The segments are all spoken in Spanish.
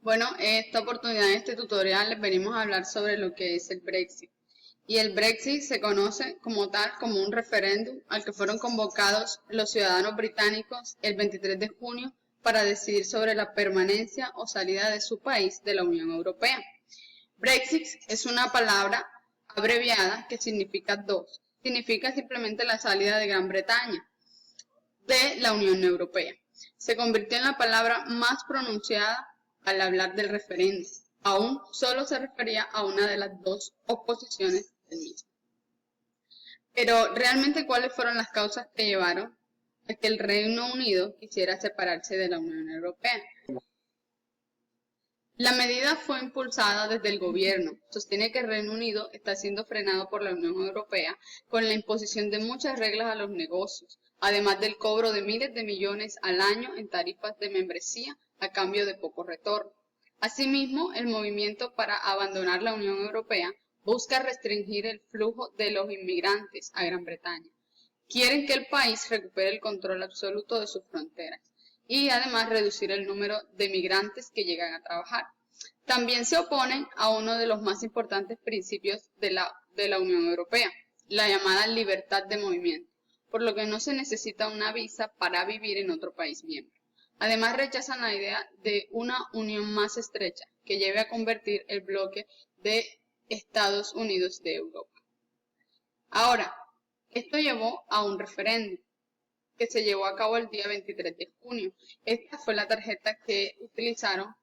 Bueno, en esta oportunidad, en este tutorial, les venimos a hablar sobre lo que es el Brexit. Y el Brexit se conoce como tal como un referéndum al que fueron convocados los ciudadanos británicos el 23 de junio para decidir sobre la permanencia o salida de su país de la Unión Europea. Brexit es una palabra abreviada que significa dos. Significa simplemente la salida de Gran Bretaña de la Unión Europea. Se convirtió en la palabra más pronunciada al hablar del referéndum. Aún solo se refería a una de las dos oposiciones del mismo. Pero realmente, ¿cuáles fueron las causas que llevaron a que el Reino Unido quisiera separarse de la Unión Europea? La medida fue impulsada desde el gobierno. Sostiene que el Reino Unido está siendo frenado por la Unión Europea con la imposición de muchas reglas a los negocios, además del cobro de miles de millones al año en tarifas de membresía a cambio de poco retorno. Asimismo, el movimiento para abandonar la Unión Europea busca restringir el flujo de los inmigrantes a Gran Bretaña. Quieren que el país recupere el control absoluto de sus fronteras y además reducir el número de migrantes que llegan a trabajar. También se oponen a uno de los más importantes principios de la Unión Europea, la llamada libertad de movimiento, por lo que no se necesita una visa para vivir en otro país miembro. Además, rechazan la idea de una unión más estrecha que lleve a convertir el bloque de Estados Unidos de Europa. Ahora, esto llevó a un referéndum que se llevó a cabo el día 23 de junio. Esta fue la tarjeta que utilizaron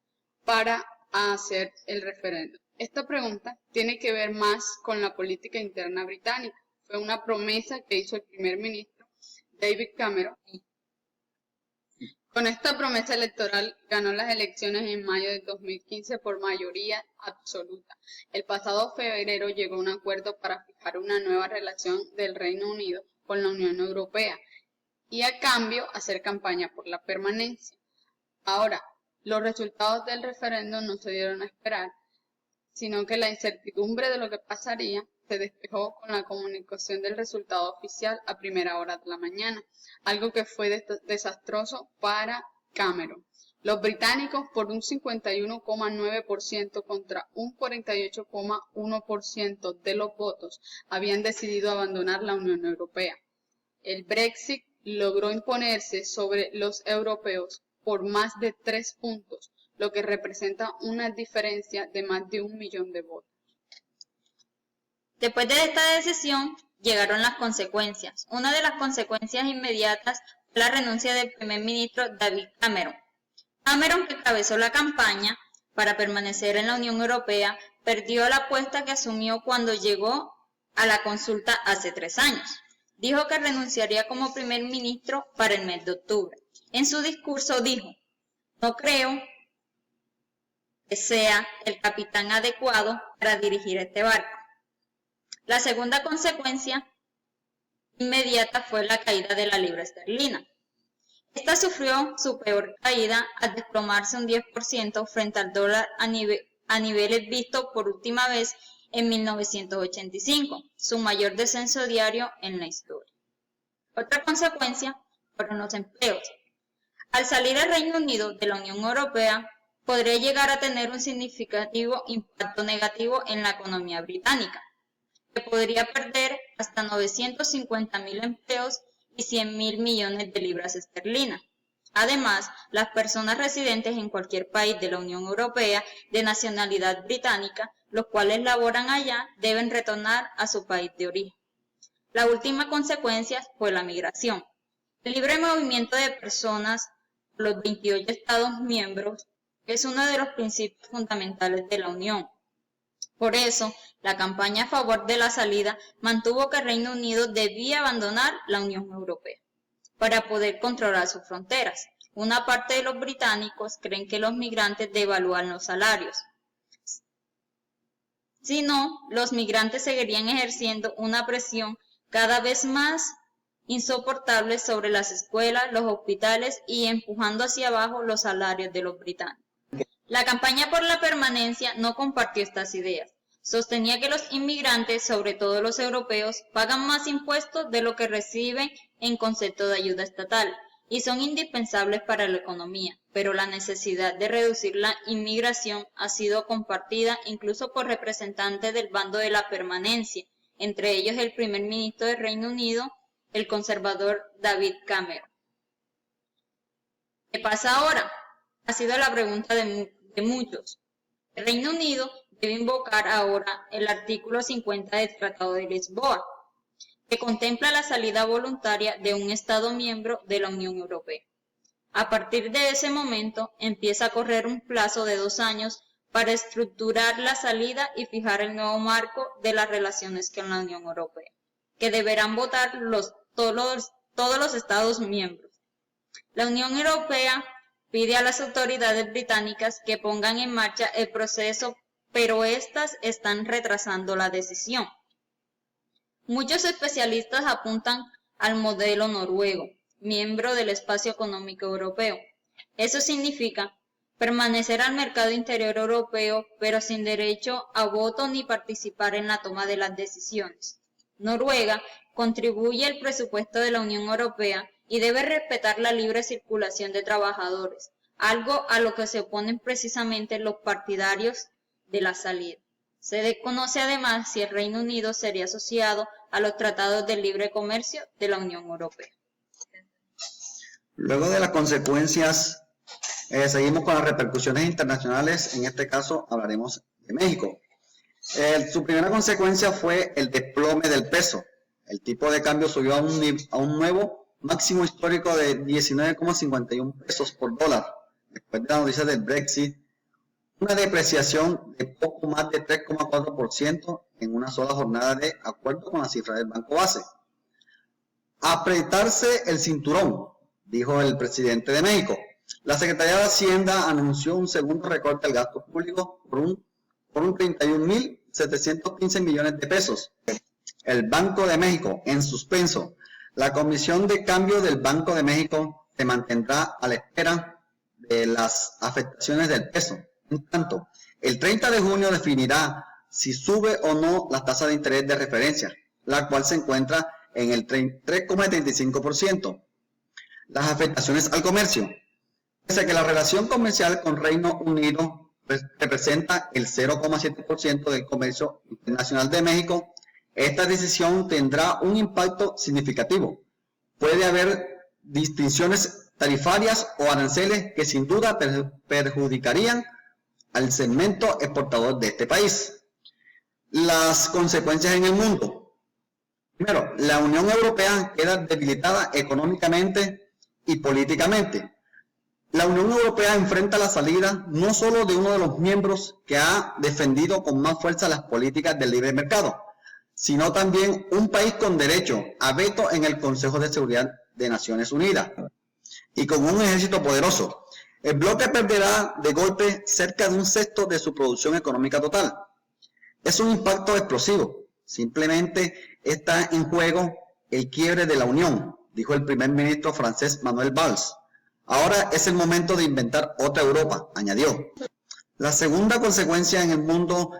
para hacer el referéndum. Esta pregunta tiene que ver más con la política interna británica. Fue una promesa que hizo el primer ministro David Cameron. Con esta promesa electoral ganó las elecciones en mayo de 2015 por mayoría absoluta. El pasado febrero llegó a un acuerdo para fijar una nueva relación del Reino Unido con la Unión Europea y a cambio hacer campaña por la permanencia. Ahora, los resultados del referéndum no se dieron a esperar, sino que la incertidumbre de lo que pasaría se despejó con la comunicación del resultado oficial a primera hora de la mañana, algo que fue desastroso para Cameron. Los británicos, por un 51,9% contra un 48,1% de los votos, habían decidido abandonar la Unión Europea. El Brexit logró imponerse sobre los europeos por más de 3 puntos, lo que representa una diferencia de más de 1 millón de votos. Después de esta decisión, llegaron las consecuencias. Una de las consecuencias inmediatas fue la renuncia del primer ministro David Cameron. Cameron, que encabezó la campaña para permanecer en la Unión Europea, perdió la apuesta que asumió cuando llegó a la consulta hace 3 años. Dijo que renunciaría como primer ministro para el mes de octubre. En su discurso dijo: "No creo que sea el capitán adecuado para dirigir este barco". La segunda consecuencia inmediata fue la caída de la libra esterlina. Esta sufrió su peor caída al desplomarse un 10% frente al dólar a niveles vistos por última vez en 1985, su mayor descenso diario en la historia. Otra consecuencia fueron los empleos. Al salir el Reino Unido de la Unión Europea, podría llegar a tener un significativo impacto negativo en la economía británica, que podría perder hasta 950.000 empleos y 100.000 millones de libras esterlinas. Además, las personas residentes en cualquier país de la Unión Europea de nacionalidad británica, los cuales laboran allá, deben retornar a su país de origen. La última consecuencia fue la migración. El libre movimiento de personas por los 28 Estados miembros es uno de los principios fundamentales de la Unión. Por eso, la campaña a favor de la salida mantuvo que el Reino Unido debía abandonar la Unión Europea para poder controlar sus fronteras. Una parte de los británicos creen que los migrantes devalúan los salarios. Si no, los migrantes seguirían ejerciendo una presión cada vez más insoportable sobre las escuelas, los hospitales y empujando hacia abajo los salarios de los británicos. La campaña por la permanencia no compartió estas ideas. Sostenía que los inmigrantes, sobre todo los europeos, pagan más impuestos de lo que reciben en concepto de ayuda estatal y son indispensables para la economía, pero la necesidad de reducir la inmigración ha sido compartida incluso por representantes del bando de la permanencia, entre ellos el primer ministro del Reino Unido, el conservador David Cameron. ¿Qué pasa ahora? Ha sido la pregunta de muchos. El Reino Unido debe invocar ahora el artículo 50 del Tratado de Lisboa, que contempla la salida voluntaria de un Estado miembro de la Unión Europea. A partir de ese momento empieza a correr un plazo de 2 años para estructurar la salida y fijar el nuevo marco de las relaciones con la Unión Europea, que deberán votar todos los Estados miembros. La Unión Europea pide a las autoridades británicas que pongan en marcha el proceso, pero éstas están retrasando la decisión. Muchos especialistas apuntan al modelo noruego, miembro del Espacio Económico Europeo. Eso significa permanecer al mercado interior europeo, pero sin derecho a voto ni participar en la toma de las decisiones. Noruega contribuye al presupuesto de la Unión Europea y debe respetar la libre circulación de trabajadores, algo a lo que se oponen precisamente los partidarios de la salida. Se desconoce además si el Reino Unido sería asociado a los tratados de libre comercio de la Unión Europea. Luego de las consecuencias, seguimos con las repercusiones internacionales. En este caso hablaremos de México. Su primera consecuencia fue el desplome del peso. El tipo de cambio subió a un nuevo máximo histórico de 19,51 pesos por dólar. Después de la noticia del Brexit, una depreciación de poco más de 3,4% en una sola jornada de acuerdo con la cifra del Banco Base. Apretarse el cinturón, dijo el presidente de México. La Secretaría de Hacienda anunció un segundo recorte al gasto público por un 31.715 millones de pesos. El Banco de México en suspenso. La Comisión de Cambio del Banco de México se mantendrá a la espera de las afectaciones del peso. En tanto, el 30 de junio definirá si sube o no la tasa de interés de referencia, la cual se encuentra en el 3,35%. Las afectaciones al comercio. Pese a que la relación comercial con Reino Unido representa el 0,7% del comercio internacional de México, esta decisión tendrá un impacto significativo. Puede haber distinciones tarifarias o aranceles que sin duda perjudicarían al segmento exportador de este país. Las consecuencias en el mundo. Primero, la Unión Europea queda debilitada económicamente y políticamente. La Unión Europea enfrenta la salida no solo de uno de los miembros que ha defendido con más fuerza las políticas del libre mercado, sino también un país con derecho a veto en el Consejo de Seguridad de Naciones Unidas y con un ejército poderoso. El bloque perderá de golpe cerca de un sexto de su producción económica total. Es un impacto explosivo. Simplemente está en juego el quiebre de la Unión, dijo el primer ministro francés Manuel Valls. Ahora es el momento de inventar otra Europa, añadió. La segunda consecuencia en el mundo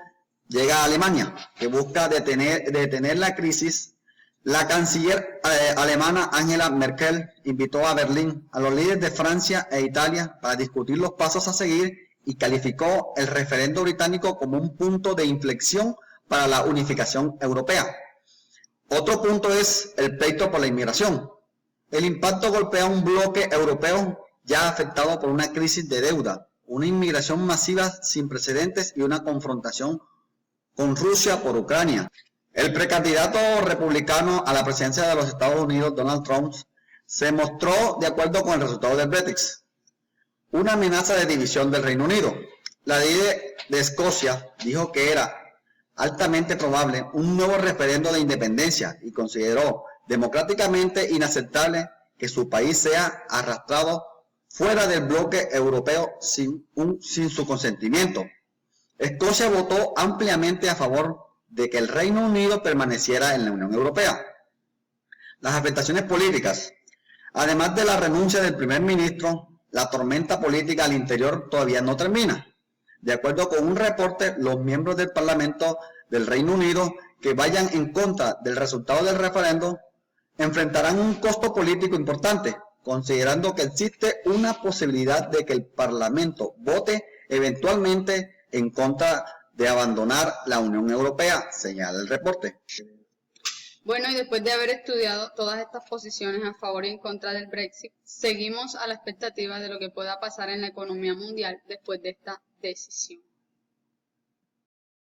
llega a Alemania, que busca detener la crisis. La canciller alemana Angela Merkel invitó a Berlín a los líderes de Francia e Italia para discutir los pasos a seguir y calificó el referendo británico como un punto de inflexión para la unificación europea. Otro punto es el pleito por la inmigración. El impacto golpea a un bloque europeo ya afectado por una crisis de deuda, una inmigración masiva sin precedentes y una confrontación con Rusia por Ucrania. El precandidato republicano a la presidencia de los Estados Unidos, Donald Trump, se mostró de acuerdo con el resultado del Brexit, una amenaza de división del Reino Unido. La líder de Escocia dijo que era altamente probable un nuevo referendo de independencia y consideró democráticamente inaceptable que su país sea arrastrado fuera del bloque europeo sin su consentimiento. Escocia votó ampliamente a favor de que el Reino Unido permaneciera en la Unión Europea. Las afectaciones políticas. Además de la renuncia del primer ministro, la tormenta política al interior todavía no termina. De acuerdo con un reporte, los miembros del Parlamento del Reino Unido que vayan en contra del resultado del referendo enfrentarán un costo político importante, considerando que existe una posibilidad de que el Parlamento vote eventualmente en contra de abandonar la Unión Europea, señala el reporte. Bueno, y después de haber estudiado todas estas posiciones a favor y en contra del Brexit, seguimos a la expectativa de lo que pueda pasar en la economía mundial después de esta decisión.